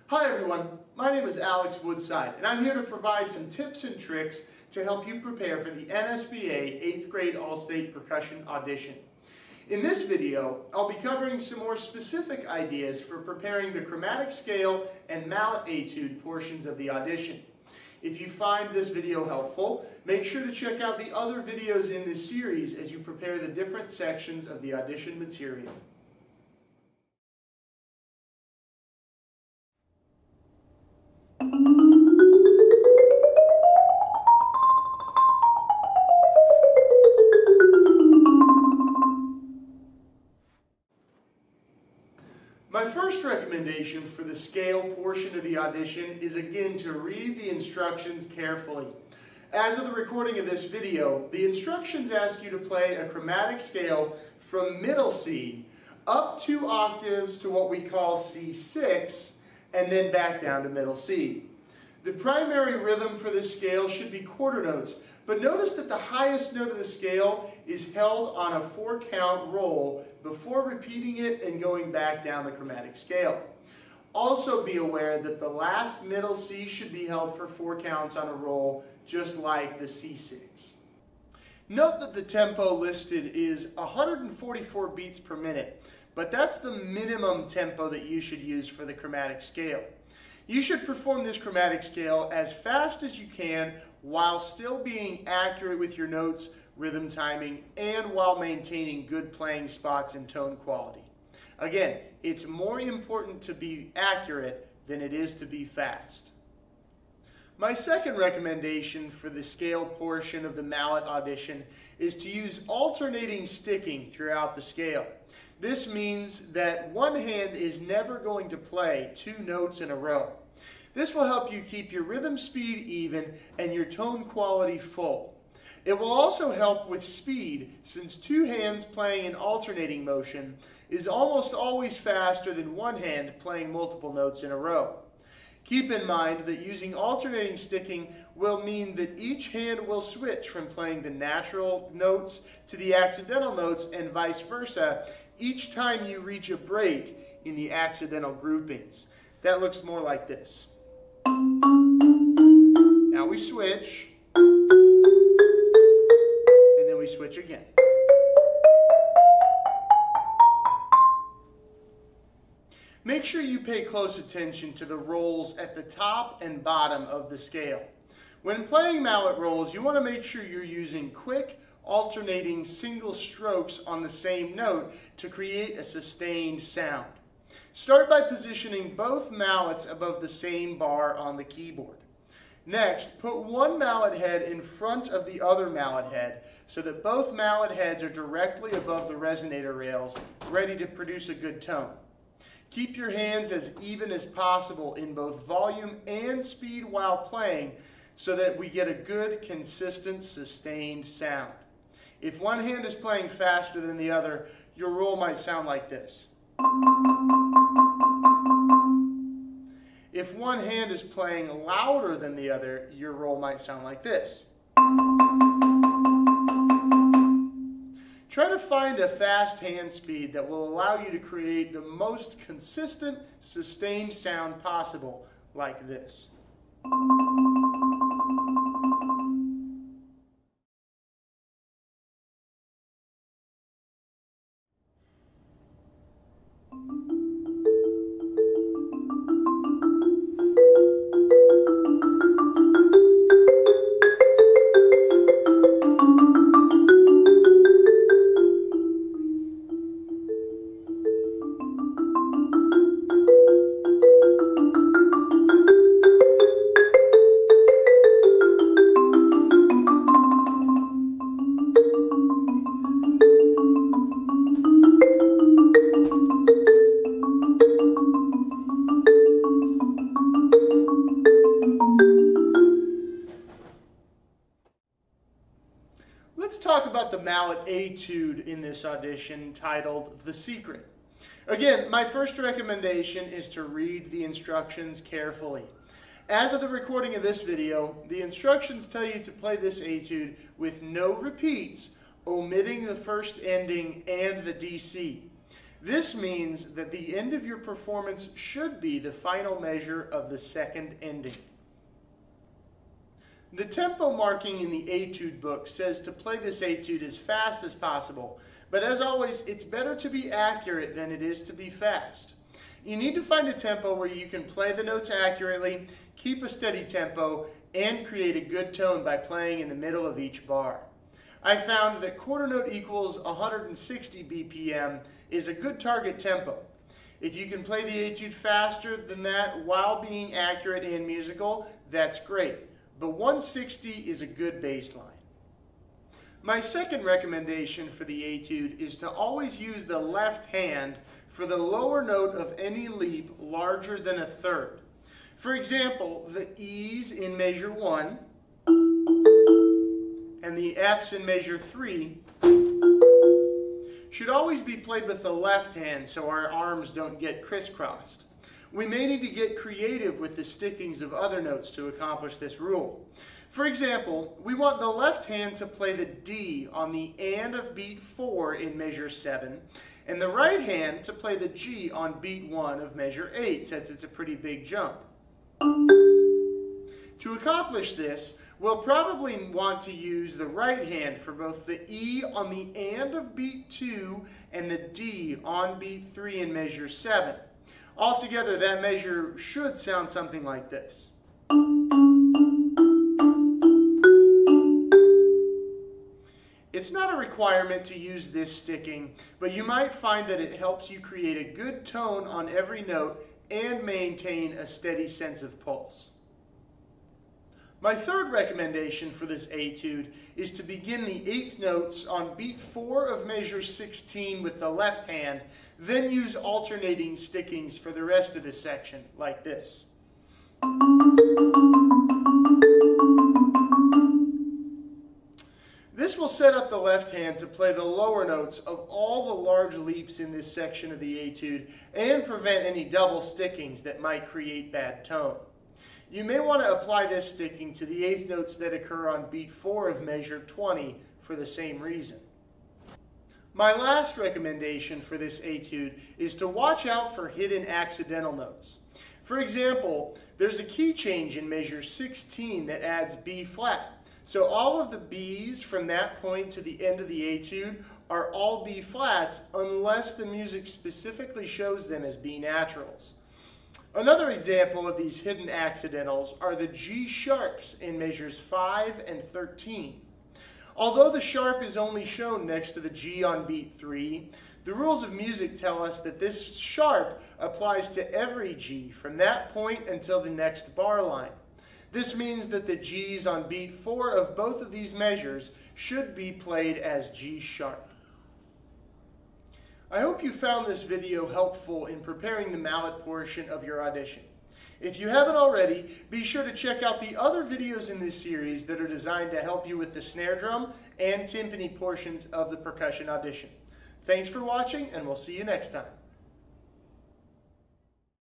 Hi everyone, my name is Alex Woodside and I'm here to provide some tips and tricks to help you prepare for the NSBA 8th grade All-State Percussion Audition. In this video, I'll be covering some more specific ideas for preparing the chromatic scale and mallet etude portions of the audition. If you find this video helpful, make sure to check out the other videos in this series as you prepare the different sections of the audition material. My first recommendation for the scale portion of the audition is again to read the instructions carefully. As of the recording of this video, the instructions ask you to play a chromatic scale from middle C up 2 octaves to what we call C6 and then back down to middle C. The primary rhythm for this scale should be quarter notes, but notice that the highest note of the scale is held on a 4-count roll before repeating it and going back down the chromatic scale. Also be aware that the last middle C should be held for 4 counts on a roll, just like the C6. Note that the tempo listed is 144 beats per minute, but that's the minimum tempo that you should use for the chromatic scale. You should perform this chromatic scale as fast as you can while still being accurate with your notes, rhythm timing, and while maintaining good playing spots and tone quality. Again, it's more important to be accurate than it is to be fast. My second recommendation for the scale portion of the mallet audition is to use alternating sticking throughout the scale. This means that one hand is never going to play 2 notes in a row. This will help you keep your rhythm speed even and your tone quality full. It will also help with speed, since 2 hands playing in alternating motion is almost always faster than one hand playing multiple notes in a row. Keep in mind that using alternating sticking will mean that each hand will switch from playing the natural notes to the accidental notes and vice versa each time you reach a break in the accidental groupings. That looks more like this. Now we switch, and then we switch again. Make sure you pay close attention to the rolls at the top and bottom of the scale. When playing mallet rolls, you want to make sure you're using quick, alternating single strokes on the same note to create a sustained sound. Start by positioning both mallets above the same bar on the keyboard. Next, put one mallet head in front of the other mallet head so that both mallet heads are directly above the resonator rails, ready to produce a good tone. Keep your hands as even as possible in both volume and speed while playing so that we get a good, consistent, sustained sound. If one hand is playing faster than the other, your roll might sound like this. If one hand is playing louder than the other, your roll might sound like this. Try to find a fast hand speed that will allow you to create the most consistent, sustained sound possible, like this. Let's talk about the mallet etude in this audition titled The Secret. Again, my first recommendation is to read the instructions carefully. As of the recording of this video, the instructions tell you to play this etude with no repeats, omitting the first ending and the DC. This means that the end of your performance should be the final measure of the second ending. The tempo marking in the Etude book says to play this etude as fast as possible, but as always, it's better to be accurate than it is to be fast. You need to find a tempo where you can play the notes accurately, keep a steady tempo, and create a good tone by playing in the middle of each bar. I found that quarter note equals 160 BPM is a good target tempo. If you can play the etude faster than that while being accurate and musical, that's great. But 160 is a good baseline. My second recommendation for the etude is to always use the left hand for the lower note of any leap larger than a third. For example, the E's in measure 1 and the F's in measure 3 should always be played with the left hand so our arms don't get crisscrossed. We may need to get creative with the stickings of other notes to accomplish this rule. For example, we want the left hand to play the D on the and of beat 4 in measure 7, and the right hand to play the G on beat 1 of measure 8, since it's a pretty big jump. To accomplish this, we'll probably want to use the right hand for both the E on the and of beat 2 and the D on beat 3 in measure 7. Altogether, that measure should sound something like this. It's not a requirement to use this sticking, but you might find that it helps you create a good tone on every note and maintain a steady sense of pulse. My third recommendation for this etude is to begin the eighth notes on beat 4 of measure 16 with the left hand, then use alternating stickings for the rest of the section, like this. This will set up the left hand to play the lower notes of all the large leaps in this section of the etude and prevent any double stickings that might create bad tone. You may want to apply this sticking to the eighth notes that occur on beat 4 of measure 20 for the same reason. My last recommendation for this etude is to watch out for hidden accidental notes. For example, there's a key change in measure 16 that adds B flat. So all of the B's from that point to the end of the etude are all B flats unless the music specifically shows them as B naturals. Another example of these hidden accidentals are the G sharps in measures 5 and 13. Although the sharp is only shown next to the G on beat 3, the rules of music tell us that this sharp applies to every G from that point until the next bar line. This means that the G's on beat 4 of both of these measures should be played as G sharp. I hope you found this video helpful in preparing the mallet portion of your audition. If you haven't already, be sure to check out the other videos in this series that are designed to help you with the snare drum and timpani portions of the percussion audition. Thanks for watching, and we'll see you next time.